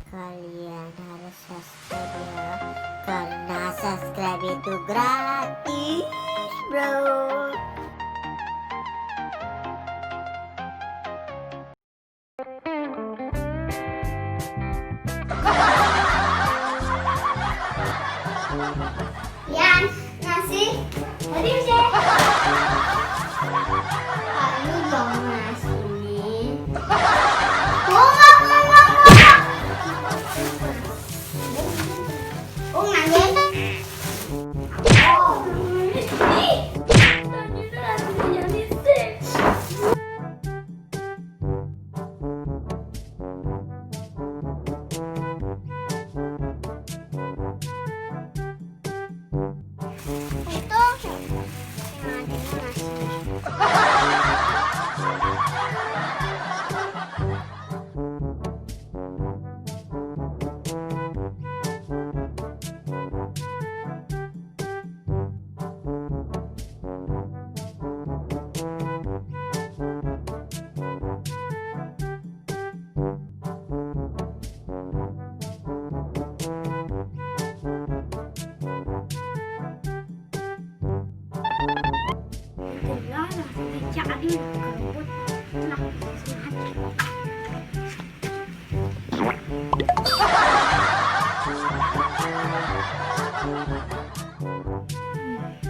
kalian harus subscribe ya, karena subscribe itu gratis bro. Yan, nasi tadi sih. Ayo dong nasi ini.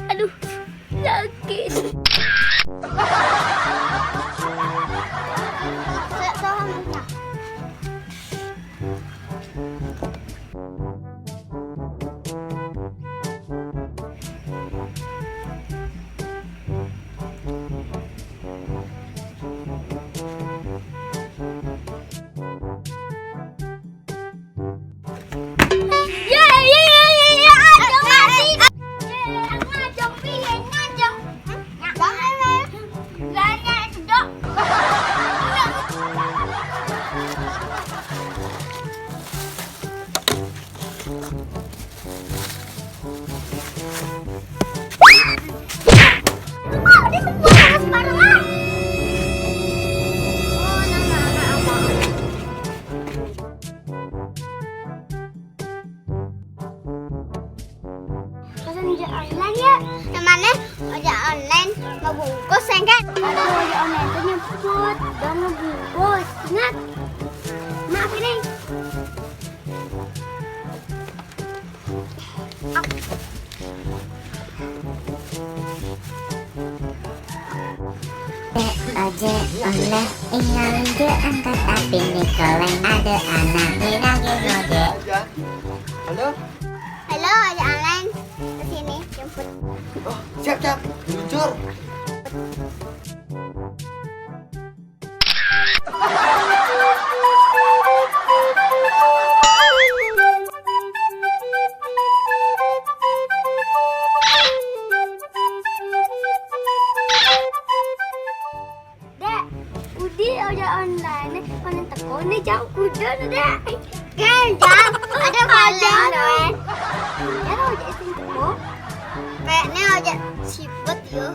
Aduh, sakit. Ojek online ya, namanya ojek online ngebungkus ya kan? Ada ojek online itu nyebut dan ngebungkus, ingat? Maaf ini. Ojek online ingat dia angkat tapi Nikolai ada anak lagi ojek. Halo? Halo ojek online, kesini jemput. Oh, siap, luncur. Dek, Udi ojek online, panen teko nih jam kuda dek. Kan jam, ada paling dong. Ya ojek sini teko. Kayaknya ojek siput yuk.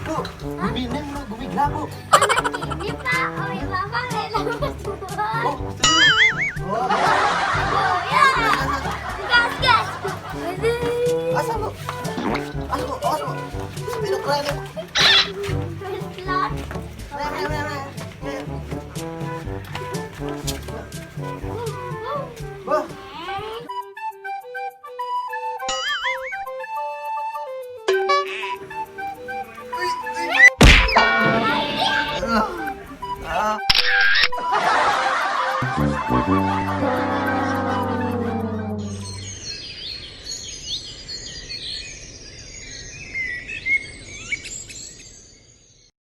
Bu, bumi neng lu, bumi gelagu. Anak ini pak, ojek mama lama semua. Oh, serius? Oh ya, gas. Asal lu. Ini keren ya. Wah. Ah.